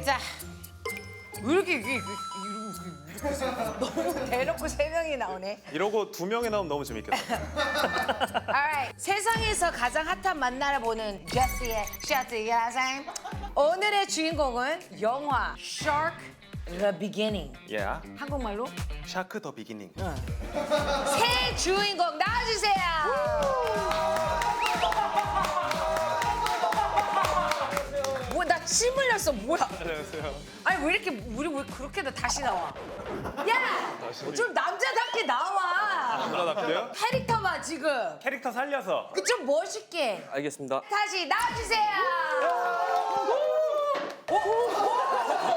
자, 왜 이렇게 너무 대놓고 3명이 나오네. 이러고 2명이 나오면 너무 재밌겠다. Alright, 세상에서 가장 핫한 만나러 보는 제시의 셔츠 야생. 오늘의 주인공은 영화 Shark The Beginning. 야, 한국말로 샤크 더 비기닝. 새 주인공 나와주세요. 뭐 나 침 흘렸어 뭐야? 안녕하세요. 아니 왜 이렇게 우리 왜 그렇게 다시 나와? 야, 좀 남자답게 나와. 남자답게요? 캐릭터 봐 지금. 캐릭터 살려서. 그 좀 멋있게. 알겠습니다. 다시 나와주세요.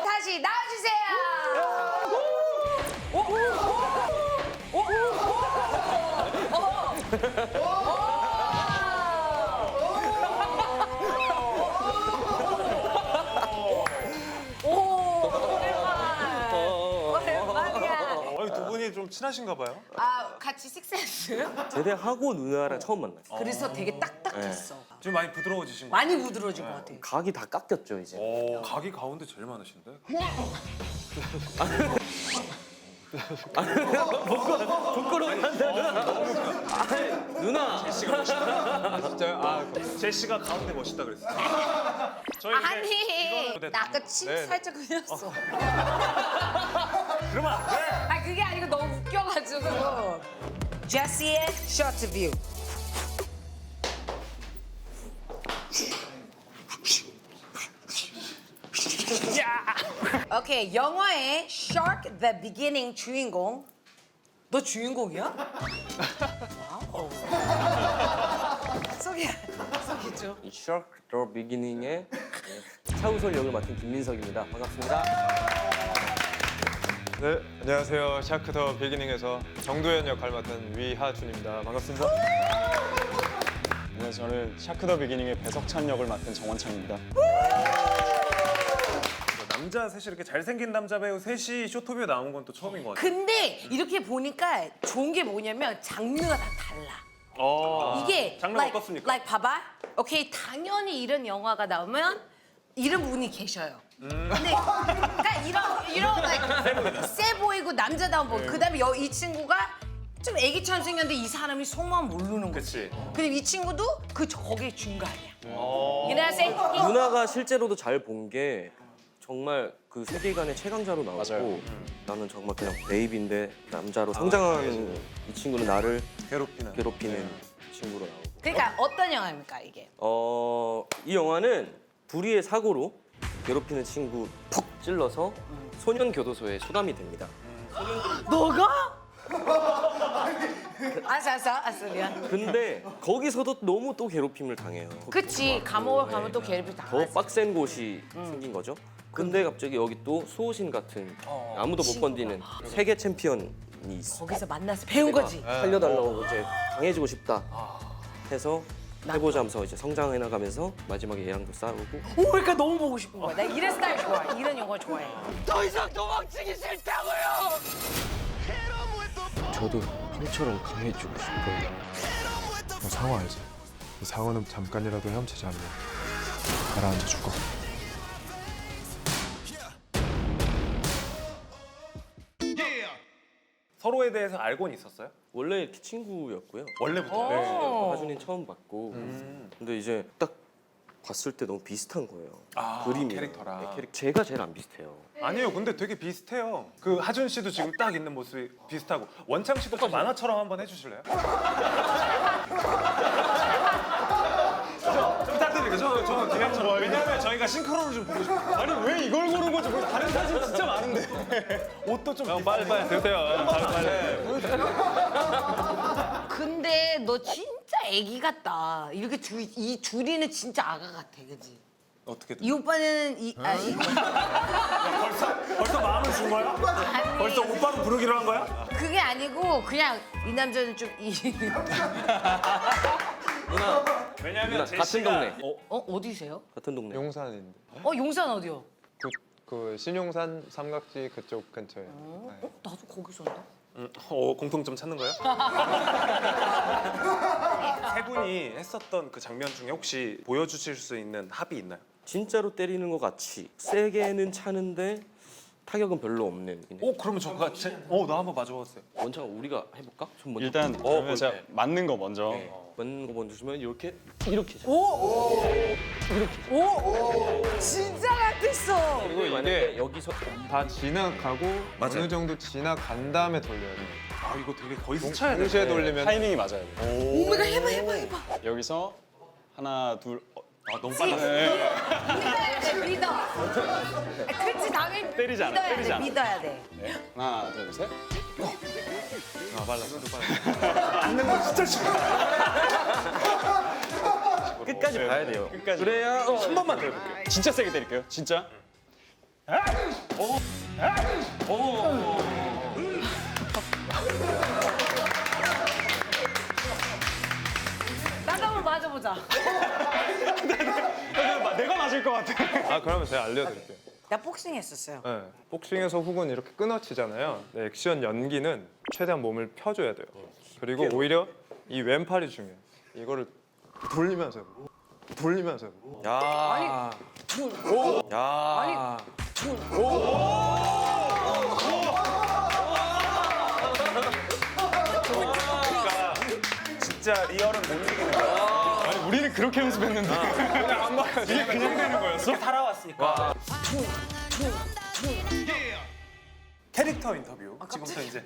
다시 나와주세요. 오랜만이야. 아니, 두 분이 좀 친하신가 봐요? 아 같이 식사했어요? 제대하고 누나랑 처음 만났어요. 그래서 되게 딱딱했어. 지금 많이 부드러워지신 거 많이 부드러워진 것 같아. 각이 다 깎였죠 이제. 오, 각이 가운데 제일 많으신데? 누나. 진짜요? 아, 제시가 가운데 멋있다 그랬어요. 저희 이제 아니 이거는- 나 아까 침 네. 살짝 흘렸어. 그러면 안 돼! 아 그게 아니고 너무 웃겨가지고. 제시의 쇼트 뷰. 오케이 영화의 Shark The Beginning 주인공. 너 주인공이야? 와우. 소개줘. 이 Shark the Beginning의 차우솔 역을 맡은 김민석입니다. 반갑습니다. 네, 안녕하세요. 샤크 더 비기닝에서 정도현 역할 맡은 위하준입니다. 반갑습니다. 네, 저는 샤크 더 비기닝의 배석찬 역을 맡은 정원창입니다. 남자 셋이 이렇게 잘생긴 남자 배우 셋이 쇼토비에 나온 건 또 처음인 것 같아요. 근데 이렇게 보니까 좋은 게 뭐냐면 장르가 다 달라. 이게 장르가 like, 어떻습니까? like 봐봐. 오케이 당연히 이런 영화가 나오면 이런 분이 계셔요. 근데 그러니까 이런 like, 세 보이고 남자다운 보이. 그다음에 이 친구가 좀 애기처럼 생겼는데 이 사람이 속만 모르는 거지. 그치. 근데 이 친구도 거기 중간이야. You know what I'm saying? 누나가 실제로도 잘 본 게 정말 그 세계관의 최강자로 나오고 맞아요. 나는 정말 그냥 베이비인데 남자로 성장한 이 친구는 나를 괴롭히는 친구로 나오고. 그러니까 어떤 영화입니까 이게? 이 영화는 불의의 사고로 괴롭히는 친구 푹 찔러서 소년 교도소에 수감이 됩니다. 너가? 알았어 미안. 근데 거기서도 너무 또 괴롭힘을 당해요. 그치 감옥을 가면 또 괴롭히 더 당하지. 빡센 곳이 생긴 거죠. 근데 갑자기 여기 또 수호신 같은 아무도 못 건드리는 세계 챔피언이 있어. 거기서 만나서 배운 거지. 살려달라고 이제 강해지고 싶다 해서 해보자면서 이제 성장해 나가면서 마지막에 얘랑도 싸우고. 오, 그러니까 너무 보고 싶은 거야. 나 이런 스타일 좋아. 이런 영화 좋아해. 더 이상 도망치기 싫다고요. 저도 형처럼 강해지고 싶어요. 상어 알지? 이 상어는 잠깐이라도 헤엄치지 않으면 가라앉아 죽어. 서로에 대해서 알고는 있었어요? 원래 이렇게 친구였고요. 원래부터? 네, 하준이 처음 봤고 근데 이제 딱 봤을 때 너무 비슷한 거예요. 그림이 캐릭터랑. 제가 제일 안 비슷해요. 아니에요. 근데 되게 비슷해요. 그 하준 씨도 지금 딱 있는 모습이 비슷하고 원창 씨도 좀 만화처럼 한번 해주실래요? 좀 부탁드릴게요. 저 김영철. 왜냐면 저희가 싱크로를 좀 보고 싶어요. 아니 왜 이걸 고른 거지? 다른 사진 진짜 많은데. 옷도 좀 빨리 드세요. 근데 너 진짜 애기 같다. 이렇게 이 둘이는 진짜 아가 같아, 그지? 어떻게 이 오빠는 벌써 마음을 준 거야? 아니, 벌써 오빠로 부르기로 한 거야? 그게 아니고 그냥 이 남자는 좀 왜냐면 누나, 같은 동네. 어디세요? 같은 동네. 용산인데. 용산 어디요? 그 신용산 삼각지 그쪽 근처에. 네. 나도 거기 산다. 공통점 찾는 거예요? 세 분이 했었던 그 장면 중에 혹시 보여주실 수 있는 합이 있나요? 진짜로 때리는 것 같이 세게는 차는데 타격은 별로 없는. 그냥. 그러면 저가 나 한번 맞아봤어요. 원창 우리가 해볼까? 좀 먼저. 일단 그러면 제가 네. 맞는 거 먼저. 네. 맞는 거 먼저 주면 이렇게 오 진짜 같았어. 그리고 만약에 이게 여기서 다 지나가고 어느 정도 지나간 다음에 돌려야 돼. 아 이거 되게 거의 스쳐야 돼. 동시에 돌리면 타이밍이 맞아야 돼. 오메가 해봐. 여기서 하나 둘. 너무 빨라. 믿어야 돼 믿어. 그치 당연히 때리지 않아, 믿어야 때리지 돼 않아. 믿어야 돼. 하나 둘 셋. 빨랐어. 끝까지 봐야 돼요. 끝까지. 그래야 한 번만 더 해볼게요. 진짜 세게 때릴게요. 진짜. 나도 한번 맞아보자. 내가 맞을 것 같아. 그러면 제가 알려드릴게요. 나 복싱 했었어요. 네, 복싱에서 훅은 이렇게 끊어치잖아요. 네, 액션 연기는 최대한 몸을 펴줘야 돼요. 그리고 오히려 이 왼팔이 중요해요. 이거를 돌리면서 해보고, 돌리면서 해보고. 야. 야. 진짜 리얼은 못 이기는 거야. 아니 우리는 그렇게 연습했는데 그냥 안 막아. 이게 그냥 되는 거였어? 살아왔으니까. 캐릭터 인터뷰. 지금부터 이제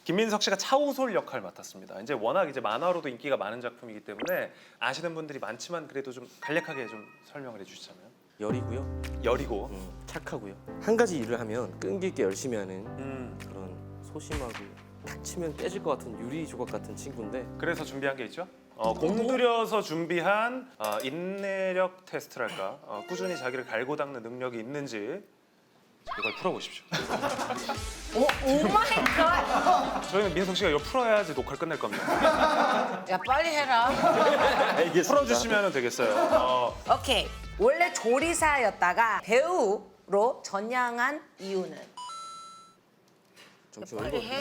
김민석 씨가 차우솔 역할 맡았습니다. 이제 워낙 이제 만화로도 인기가 많은 작품이기 때문에 아시는 분들이 많지만 그래도 좀 간략하게 좀 설명을 해주시잖아요. 열이고요. 열이고. 착하고요. 한 가지 일을 하면 끈기 있게 열심히 하는 음. 그런 소심하고 탁 치면 깨질 것 같은 유리 조각 같은 친구인데 그래서 준비한 게 있죠. 공들여서 준비한 인내력 테스트랄까. 꾸준히 자기를 갈고 닦는 능력이 있는지 이걸 풀어보십시오. 오 마이 갓. 저희는 민석 씨가 이거 풀어야지 녹화를 끝낼 겁니다. 야 빨리 해라. 풀어주시면 되겠어요. 오케이. 원래 조리사였다가 배우로 전향한 이유는? 잠시만요. 빨리 해.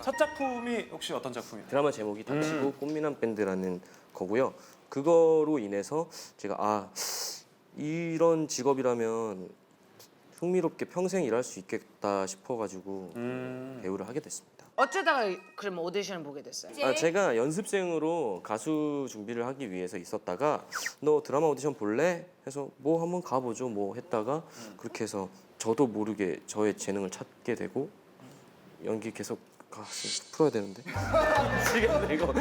첫 작품이 혹시 어떤 작품이에요? 드라마 제목이 닥치고 꽃미남 밴드라는 거고요. 그거로 인해서 제가 이런 직업이라면 흥미롭게 평생 일할 수 있겠다 싶어가지고 배우를 하게 됐습니다. 어쩌다가 그럼 오디션을 보게 됐어요? 제가 연습생으로 가수 준비를 하기 위해서 있었다가 너 드라마 오디션 볼래? 해서 뭐 한번 가보죠 뭐 했다가 그렇게 해서 저도 모르게 저의 재능을 찾게 되고 연기 계속 풀어야 되는데 지금 이거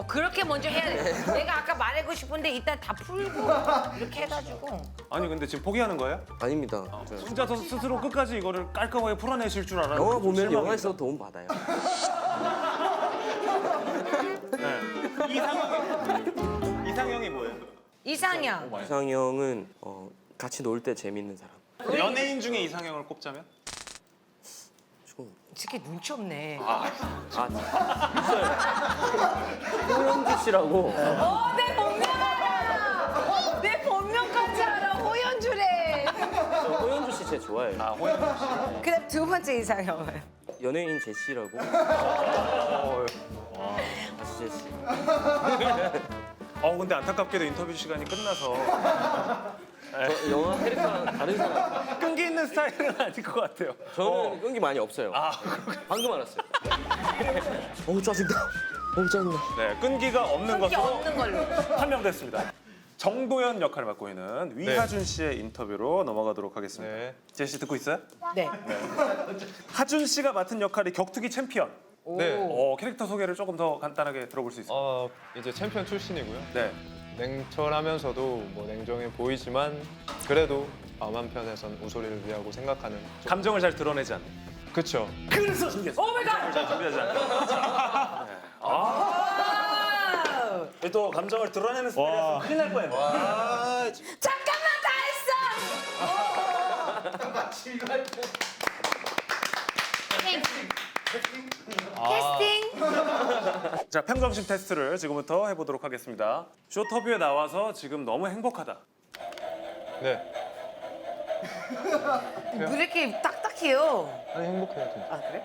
그렇게 먼저 해야 돼. 내가 아까 말하고 싶은데 일단 다 풀고 이렇게 해가지고. 아니 근데 지금 포기하는 거예요? 아닙니다. 저 혼자서 스스로 끝까지 이거를 깔끔하게 풀어내실 줄 알았는데 영화 좀 보면 실망입니다. 영화에서 도움 받아요. 네. 이상형이 뭐예요? 이상형. 이상형은 같이 놀 때 재밌는 사람. 연예인 중에 이상형을 꼽자면? 좀 이렇게 눈치 없네. 있어요. 호연주 씨라고. 내 본명 알아. 내 본명까지 알아. 호연주래. 저 호연주 씨 진짜 좋아해요. 호연. 그다음 두 번째 이상형은? 연예인 제시라고. 가수 제시. 근데 안타깝게도 인터뷰 시간이 끝나서 저 영화 캐릭터랑 다른 사람. 끈기 있는 스타일은 아닐 것 같아요. 저는 끈기 많이 없어요. 방금 알았어요. 짜증나. 짜증나. 네, 끈기가 없는 끈기 것으로 없는 걸로. 판명됐습니다. 정도현 역할을 맡고 있는 위하준 씨의 인터뷰로 넘어가도록 하겠습니다. 네. 제시 듣고 있어요? 네. 하준 씨가 맡은 역할이 격투기 챔피언. 네. 캐릭터 소개를 조금 더 간단하게 들어볼 수 있어요. 이제 챔피언 출신이고요. 네. 냉철하면서도 뭐 냉정해 보이지만 그래도 마음 한편에선 우소리를 위하고 생각하는. 감정을 잘 드러내지 않는. 그쵸. 그래서 준비했어요. 오 마이 갓. 잘 준비하지 않는. 또 감정을 드러내는 스타일이라서 큰일 날 뻔했네. 잠깐만 다 했어. 캐스팅. 자, 평정심 테스트를 지금부터 해보도록 하겠습니다. 쇼터뷰에 나와서 지금 너무 행복하다. 네. 왜 이렇게 딱딱해요? 아니 행복해요 진짜. 아 그래?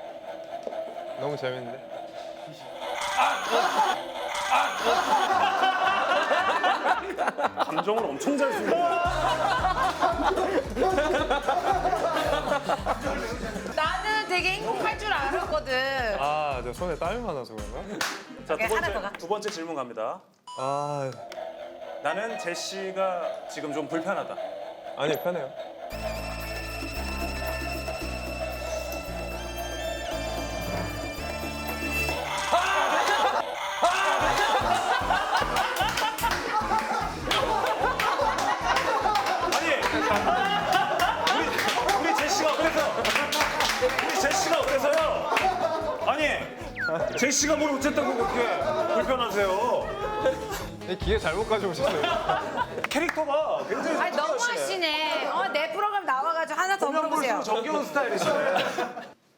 너무 재밌는데. 감정을 엄청 잘 쓰네. 나는 되게 행복할 줄 알았거든. 아, 내 손에 땀이 많아서 그런가? 자, 오케이, 하나 더 가. 두 번째 질문 갑니다. 아, 나는 제시가 지금 좀 불편하다. 아니 편해요. 아니, 우리 제시가 그래서요. 아니, 제시가 뭘 어쨌다고 그렇게 불편하세요? 이 기계 잘못 가져오셨어요. 캐릭터가 굉장히 아니 너무하시네. 내 프로그램 나와가지고 하나 더 물어보세요. 정겨운 스타일이시네.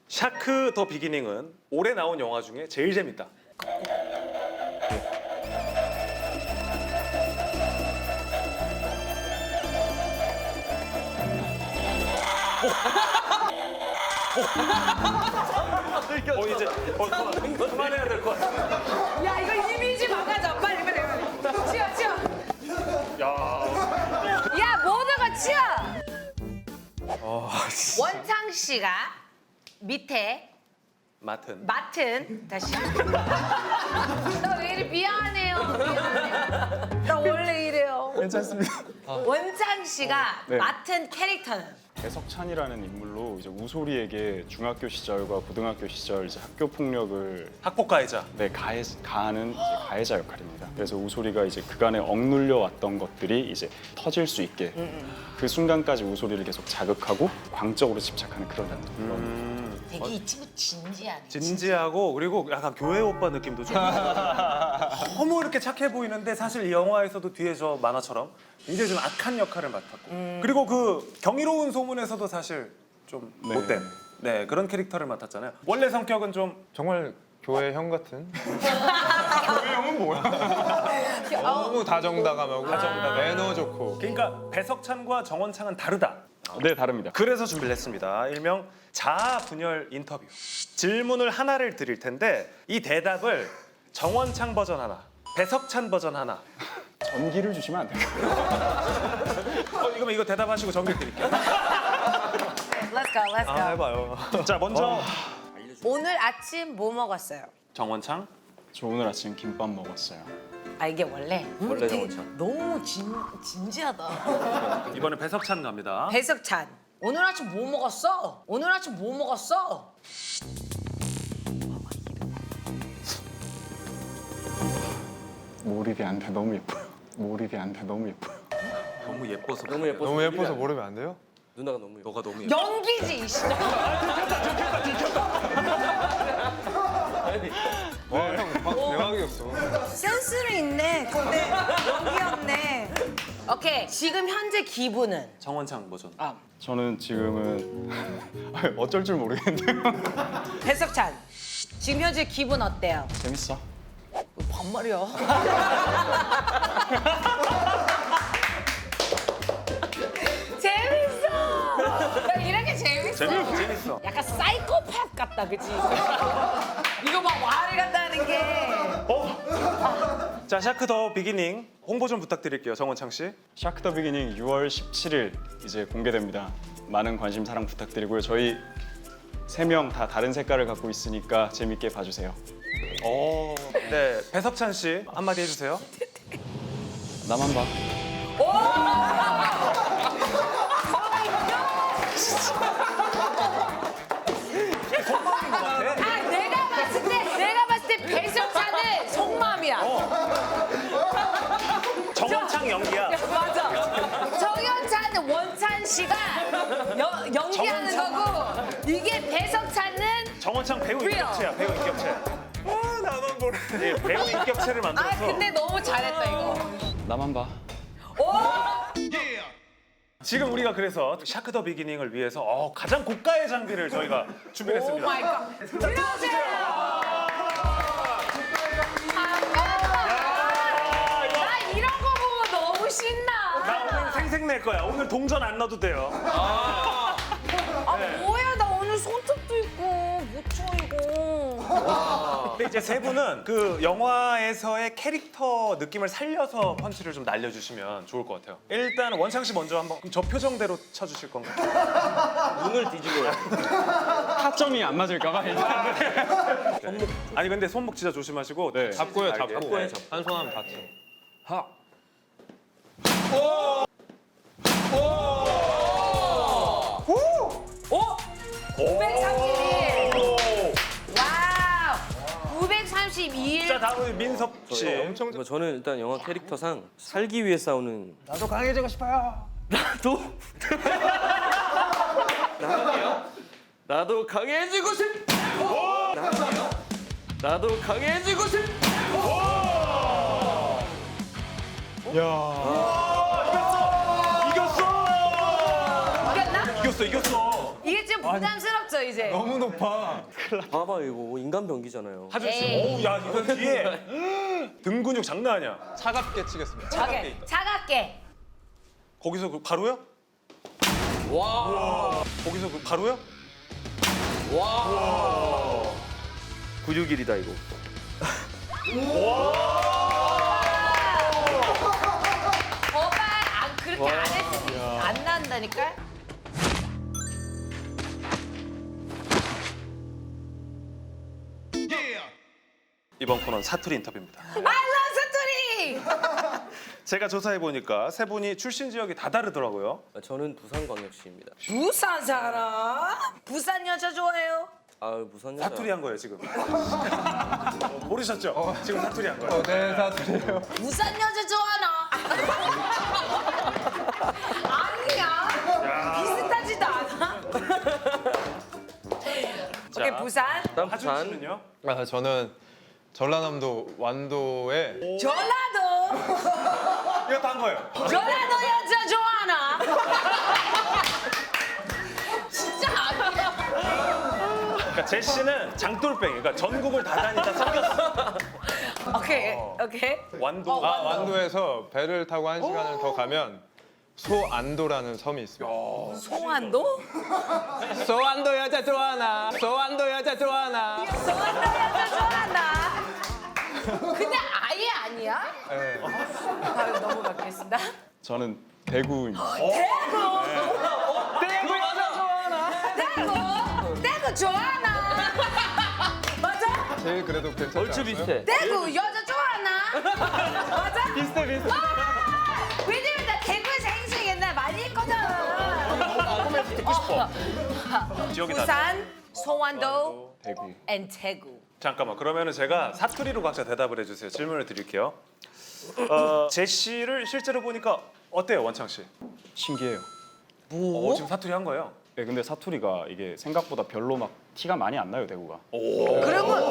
샤크 더 비기닝은 올해 나온 영화 중에 제일 재밌다. 이제 그만해야 될 것 같아. 야 이거 이미지 망가져. 빨리. 치워. 야 모두가 치워. 원창 씨가 밑에 맡은 다시. 나 왜 이리 미안해요. 나 원래 이래요. 괜찮습니다. 원창 씨가 네. 맡은 캐릭터는 배석찬이라는 인물로 이제 우소리에게 중학교 시절과 고등학교 시절 이제 학교 폭력을 학폭 가해자. 가하는 이제 가해자 역할입니다. 그래서 우소리가 이제 그간에 억눌려 왔던 것들이 이제 터질 수 있게 그 순간까지 우소리를 계속 자극하고 광적으로 집착하는 그런 그런 되게 이 친구 진지하네. 진지하고 그리고 약간 교회 오빠 느낌도 좀 너무 이렇게 착해 보이는데 사실 이 영화에서도 뒤에 저 만화처럼 굉장히 좀 악한 역할을 맡았고 그리고 그 경이로운 소문에서도 사실 좀 네. 못된 그런 캐릭터를 맡았잖아요. 원래 성격은 좀 정말 교회 형 같은. 교회 형은 뭐야? 너무 다정다감하고 매너 좋고. 그러니까 배석찬과 정원창은 다르다. 네, 다릅니다. 그래서 준비를 했습니다. 일명 자아 분열 인터뷰. 질문을 하나를 드릴 텐데 이 대답을 정원창 버전 하나, 배석찬 버전 하나. 전기를 주시면 안 될까요? 이거 대답하시고 전개 드릴게요. Let's go. 아, 해봐요. 자, 먼저 오늘 아침 뭐 먹었어요? 정원창. 저 오늘 아침 김밥 먹었어요. 아 이게 원래 원래 되게 정원창. 너무 진지하다. 이번에 배석찬 갑니다. 배석찬. 오늘 아침 뭐 먹었어? 오늘 아침 뭐 먹었어? 몰입이 안 돼. 너무 예뻐요. 몰입이 안 돼. 너무 예뻐요. 너무 예뻐서. 너무 예뻐서 너무 예뻐서 모르면 안 돼요? 누나가 너무 예뻐. 너가 너무 예뻐. 연기지 이 씨. 와, 형 대박이었어. 센스는 있네. 근데 연기였네. 오케이. 지금 현재 기분은? 정원창 버전. 저는 지금은 어쩔 줄 모르겠는데요. 배석찬. 지금 현재 기분 어때요? 재밌어? 반말이야. 재밌어. 야, 이런 게 재밌어. 재밌어. 약간 사이코패스 같다, 그치? 이거 막 와리 간다는 게. 자, 샤크 더 비기닝 홍보 좀 부탁드릴게요, 정원창 씨. 샤크 더 비기닝 6월 17일 이제 공개됩니다. 많은 관심 사랑 부탁드리고요. 저희 3명 다 다른 색깔을 갖고 있으니까 재밌게 봐주세요. 네, 배석찬 씨 한마디 해주세요. 나만 봐. 아, 내가 봤을 때 배석찬은 속마음이야. 정원창 연기야. 맞아. 정현찬은 원찬 씨가 연기하는 거고 이게 배석찬은 정원창 배우 Real. 인격체야, 배우 인격체. 나만 모르. 예, 배우 인격체를 아 만들어서. 근데 너무 잘했다 이거. 나만 봐. 지금 우리가 그래서 샤크 더 비기닝을 위해서 가장 고가의 장비를 저희가 오 준비했습니다. 마이 갓. 들어오세요. 나 이런 거 보고 너무 신나. 나 오늘 생색 낼 거야. 오늘 동전 안 넣어도 돼요. 아 뭐야 나 오늘 손톱도 있고 못 쳐 이거. 근데 이제 세 분은 그 영화에서의 캐릭터 느낌을 살려서 펀치를 좀 날려주시면 좋을 것 같아요. 일단 원창 씨 먼저 한번 그럼 저 표정대로 쳐주실 건가요? 눈을 뒤집어요. 타점이 안 맞을까봐 일단. 아니 근데 손목 진짜 조심하시고 네. 잡고요, 알게. 잡고. 한 손 하면 다쳐. 하. 오! 931. 와우. 932일. 자 다음은 민석 씨. 엄청 뭐 저는 일단 영화 캐릭터상 살기 위해 싸우는 나도 강해지고 싶어요. 나도 나도 강해지고 싶. 나도 강해지고 싶. 이겼나? 이겼어. 이게 좀 부담스럽죠 이제. 너무 높아. 봐봐 이거 인간 병기잖아요. 하준 씨. 에이. 오우 야 이거 뒤에 등 근육 장난 아니야. 차갑게 치겠습니다. 차갑게. 차갑게. 거기서 그 바로요? 와. 거기서 그 바로요? 와. 961이다 이거. 거봐 안 그렇게 안 했으니 안 난다니까. 이번 코너는 사투리 인터뷰입니다. I love 사투리. 제가 조사해 보니까 세 분이 출신 지역이 다 다르더라고요. 저는 부산광역시입니다. 부산 사람. 부산 여자 좋아해요. 아 부산 여자. 사투리 한 거예요 지금. 모르셨죠? 지금 사투리 한 거예요. 네, 사투리요. 부산 여자 좋아하나? 아니야. 비슷하지도 않아. 오케이 부산. 일단 하준 부산. 씨는요? 아, 저는 전라남도 완도에 전라도. 이거 다 한 거예요. 전라도 여자 좋아하나? 진짜 아니야. 그러니까 제 씨는 장돌뱅이. 그러니까 전국을 다 다니다 섞였어. 오케이 오케이. 완도. 완도에서 배를 타고 1시간을 더 가면 소안도라는 섬이 있습니다. 송안도? 소안도 여자 좋아하나? 소안도 여자 좋아하나? 송안도 여자 좋아하나? 근데 아예 아니야? 네. 다음 넘어가겠습니다. 저는 대구입니다. 대구 여자 좋아하나? 대구 좋아하나? 맞아? 제일 그래도 괜찮지 얼추 않았어요? 비슷해. 대구 여자 좋아하나? 맞아? 비슷해. 왜냐면 나 대구에서 행수 옛날 많이 했거든. 듣고 싶어. 지역이 다. 부산, 송안도, 대구. and 대구. 잠깐만. 그러면은 제가 사투리로 각자 대답을 해주세요. 질문을 드릴게요. 제 씨를 실제로 보니까 어때요, 원창 씨? 신기해요. 지금 사투리 한 거예요? 네, 근데 사투리가 이게 생각보다 별로 막 티가 많이 안 나요, 대구가. 그러면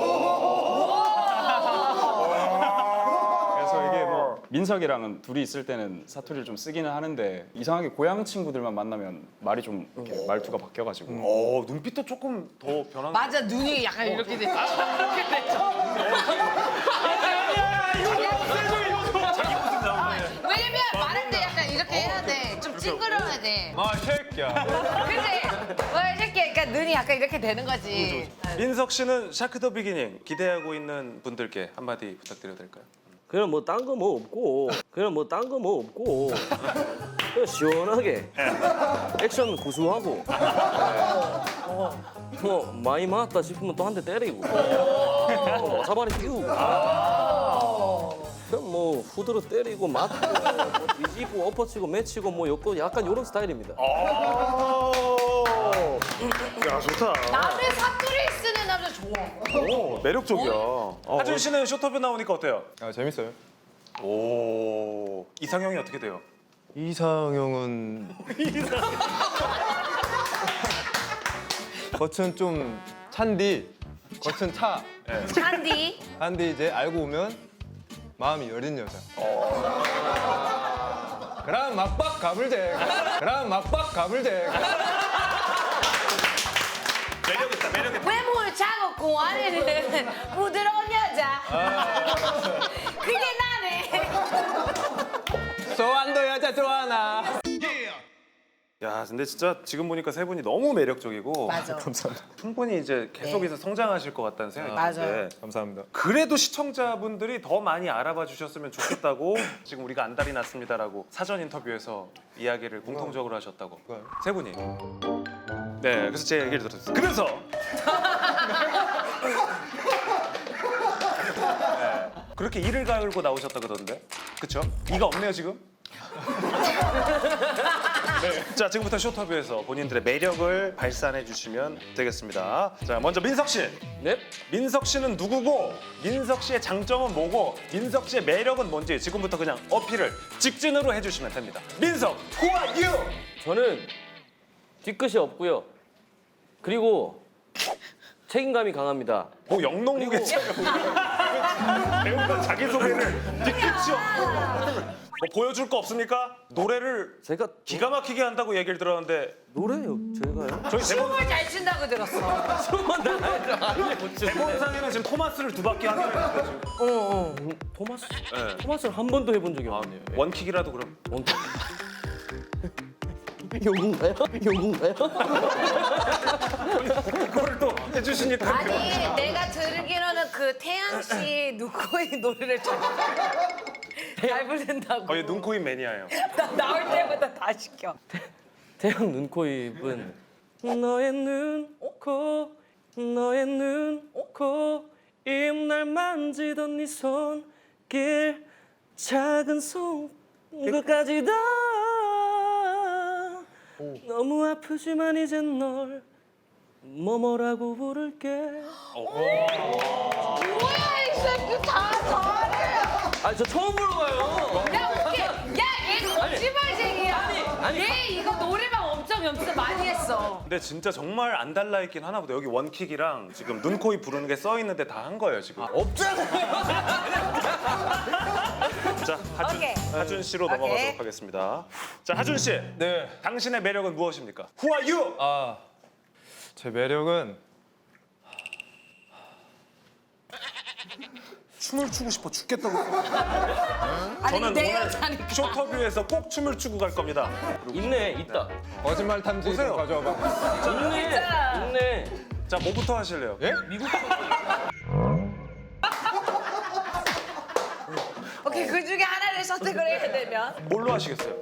그래서 이게 뭐 민석이랑은 둘이 있을 때는 사투리를 좀 쓰기는 하는데 이상하게 고향 친구들만 만나면 말이 좀 이렇게 말투가 바뀌어가지고. 눈빛도 조금 더 변한. 맞아 눈이 약간 이렇게 됐죠. 이렇게 됐죠. 왜냐면 말할 때 약간 이렇게 해야 돼. 좀 찡그려야 돼. 아, 새끼야. 그치? 왜 이렇게 그러니까 눈이 약간 이렇게 되는 거지. 민석 씨는 샤크 더 비기닝 기대하고 있는 분들께 한마디 부탁드려도 될까요? 그냥 뭐 딴 거 뭐 없고 그냥 뭐 딴 거 뭐 없고 그냥 시원하게 액션 고수하고 뭐 많이 맞았다 싶으면 또 한 대 때리고 사발이 띄우고 그냥 뭐 후드로 때리고 맞고 뭐 뒤집고 엎어치고 매치고 뭐 였고 약간 이런 스타일입니다. 야 좋다. 남의 사투리 쓰는 남자 좋아. 오, 매력적이야. 하준 씨는 쇼터뷰 나오니까 어때요? 아, 재밌어요. 오 이상형이 어떻게 돼요? 이상형은 겉은 좀 찬디, 겉은 차. 찬디. 찬디 이제 알고 보면 마음이 여린 여자. 그럼 막박 가불제. 그럼 막박 가불제. 매력 있다 매력 있다. 외모를 차갑고 안에는 부드러운 여자. 그게 나네. 소안도 여자 좋아하나? 야 근데 진짜 지금 보니까 세 분이 너무 매력적이고 맞아. 감사합니다. 충분히 이제 계속해서 네. 성장하실 것 같다는 생각이 맞아요. 드는데 감사합니다. 그래도 시청자분들이 더 많이 알아봐 주셨으면 좋겠다고 지금 우리가 안달이 났습니다라고 사전 인터뷰에서 이야기를 공통적으로 하셨다고 그거요? 세 분이. 네, 그래서 제 얘기를 들었어요. 그래서 네, 그렇게 이를 갈고 나오셨다 그러던데, 그쵸? 이가 없네요 지금. 네, 자 지금부터 쇼터뷰에서 본인들의 매력을 발산해 주시면 되겠습니다. 자 먼저 민석 씨. 네? 민석 씨는 누구고 민석 씨의 장점은 뭐고 민석 씨의 매력은 뭔지 지금부터 그냥 어필을 직진으로 해주시면 됩니다. 민석, who are you? 저는 뒤끝이 없고요. 그리고 책임감이 강합니다. 뭐 영농무겠잖아요. 배우가 자기 소개를 뒤끝이 없고 뭐 보여줄 거 없습니까? 노래를 제가 기가 막히게 한다고 얘기를 들었는데 노래요. 제가요? 저희 춤을 잘 춘다고 들었어. 춤은 나를 못 추는데. 대본상에는 지금 토마스를 두 바퀴 하기로 했는데 지금. 토마스? 네. 토마스를 한 번도 해본 적이 없네요. 예. 원킥이라도 그럼. 원킥. 요건가요? 요건가요? 그걸 또 해주시니까. 아니 내가 들기로는 그 태양 씨 누구의 노래를 잘 부른다고. 거의 눈코입 매니아예요. 나 나올 때마다 다 시켜. 태양 눈, 코, 입은 너의 눈, 코, 너의 눈, 코, 입 날 만지던 네 손길 작은 손끝까지 다 너무 아프지만 이젠 널 뭐뭐라고 부를게. 뭐야 이 새끼 다 잘해. 아, 저 처음 불러봐요. 야 웃겨. 야얘 거짓말쟁이야. 아니. 얘 이거 노래방 엄청 연습 많이 했어. 근데 진짜 정말 안 달라 있긴 하나 보다. 여기 원킥이랑 지금 눈, 코, 입 부르는 게 써 있는데 다 한 거예요 지금. 없잖아요. 자 하준 씨로 오케이. 넘어가도록 하겠습니다. 자 하준 씨, 네. 당신의 매력은 무엇입니까? Who are you? 아, 제 매력은 춤을 추고 싶어 죽겠다고. 아니 저는 내 오늘 여자니까. 쇼터뷰에서 꼭 춤을 추고 갈 겁니다. 있네, 있다. 거짓말 탐지 좀 보세요. 가져와봐. 있네. 자 뭐부터 하실래요? 예? 오케이 그 중에 하나를 선택을 해야 되면. 뭘로 하시겠어요?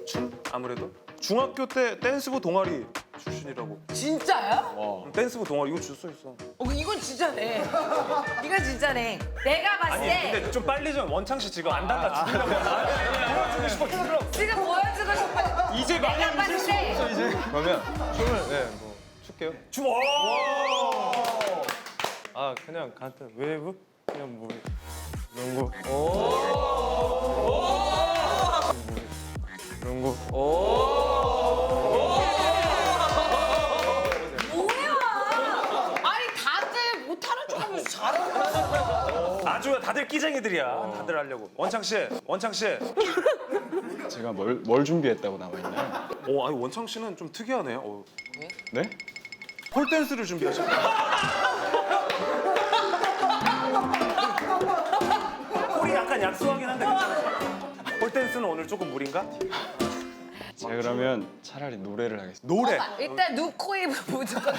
춤? 아무래도 중학교 때 댄스부 동아리 출신이라고. 진짜야? 댄스부 동아리 이거 줄 수 있어. 이건 진짜네. 이건 진짜네. 내가 봤을 아니 때 근데 좀 빨리 좀 원창 씨 지금 안 달라 죽으려고. 보여주고 싶어 죽으려고. 지금 보여주고 싶어. 이제 내가 봤을 때 그러면 춤을 뭐 출게요. 춤. 아, 그냥 간단 웨이브 그냥 뭐 이런 거. 이런 거. 뭐야? 아니 다들 못하는 줄 알면서 잘하는 아주 다들 끼쟁이들이야. 다들 하려고. 원창 씨. 제가 뭘 준비했다고 나와 있나요? 아니 원창 씨는 좀 특이하네요. 네? 폴댄스를 준비하셨다. 폴이 약간 약소하긴 한데 괜찮아요. 폴댄스는 오늘 조금 무리인가? 제가 그러면 차라리 노래를 하겠습니다. 노래. 일단 누코입을 무조건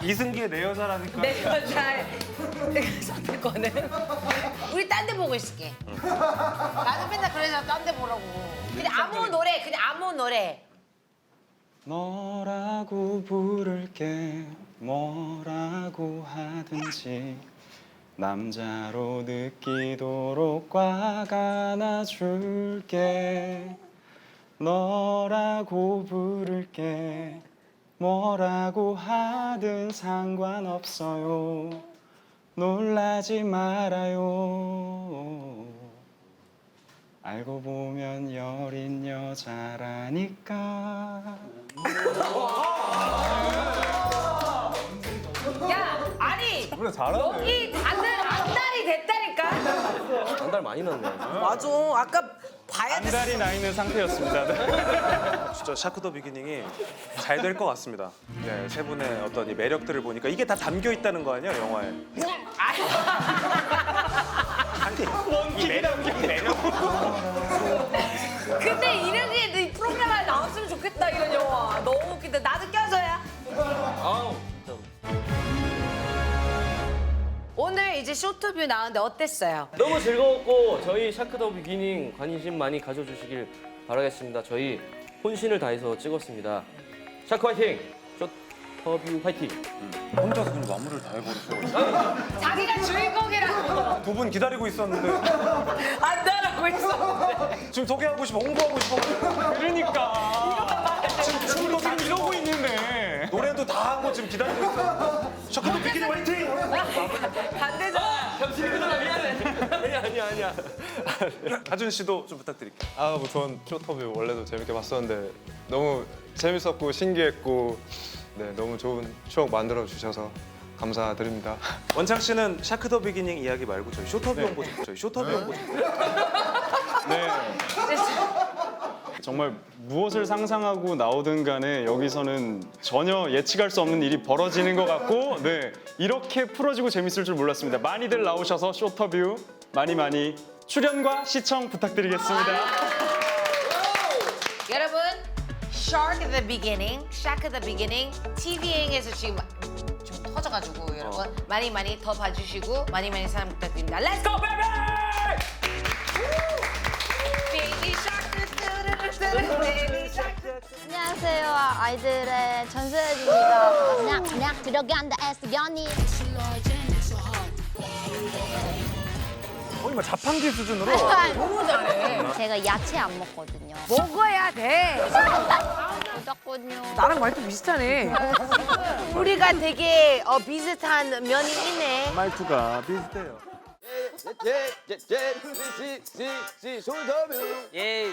이승기의 내 여자라니까. 내 여자의 선택권은 우리 딴 데 보고 있을게. 나도 맨날 그래서 딴 데 보라고. 그냥 아무 노래. 너라고 부를게 뭐라고 하든지 남자로 느끼도록 꽉 안아줄게 너라고 부를게 뭐라고 하든 상관없어요 놀라지 말아요 알고 보면 여린 여자라니까 야, 아니 노래 잘하네. 여기 다들 안달이 됐다니까. 한 달 많이 났네. 맞아. 아까 봐야 돼. 안달이 나 있는 상태였습니다. 진짜 샤크 더 비기닝이 잘 될 것 같습니다. 네, 세 분의 어떤 이 매력들을 보니까 이게 다 담겨 있다는 거 아니에요, 영화에? 아니, 이 매력. 근데 이렇게 이 프로그램 좋겠다 이런 영화. 너무 웃기다. 나도 껴줘야. 아우 진짜로. 오늘 이제 쇼트뷰 나왔는데 어땠어요? 너무 즐거웠고 저희 샤크 더 비기닝 관심 많이 가져주시길 바라겠습니다. 저희 혼신을 다해서 찍었습니다. 샤크 화이팅! 쇼터뷰 화이팅! 혼자서 그냥 마무리를 다 해버리셔. 자기가 주인공이라고 두 분 기다리고 있었는데 안다라고 했었는데. 지금 소개하고 싶어, 홍보하고 싶어. 그러니까 지금 이러고 있는데 노래도 다 하고 지금 기다리고 있어. 샤크도 비키니 화이팅! 반대잖아. 아니야. 하준 씨도 좀 부탁드릴게요. 전 쇼터뷰 원래도 재밌게 봤었는데 너무 재밌었고 신기했고 네 너무 좋은 추억 만들어 주셔서 감사드립니다. 원창 씨는 샤크 더 비기닝 이야기 말고 저희 쇼터뷰 홍보 좀. 저희 쇼터뷰 홍보 좀. 네. 정말 무엇을 상상하고 나오든 간에 여기서는 전혀 예측할 수 없는 일이 벌어지는 것 같고 네 이렇게 풀어지고 재밌을 줄 몰랐습니다. 많이들 나오셔서 쇼터뷰 많이 출연과 시청 부탁드리겠습니다. 여러분, Shark at the Beginning, Shark at the Beginning TV행에서 지금 좀 터져가지고 여러분 많이 더 봐주시고 많이 사랑 부탁드립니다. Let's go, baby! Baby Shark, Baby Shark. 안녕하세요. 아이들의 전세진입니다. 그냥 들어간다 에스연이. 거의 뭐 자판기 수준으로. 너무 잘해. 제가 야채 안 먹거든요. 먹어야 돼. 무조건요. 나랑 말투 비슷하네. 우리가 되게 비슷한 면이 있네. 말투가 비슷해요. 예.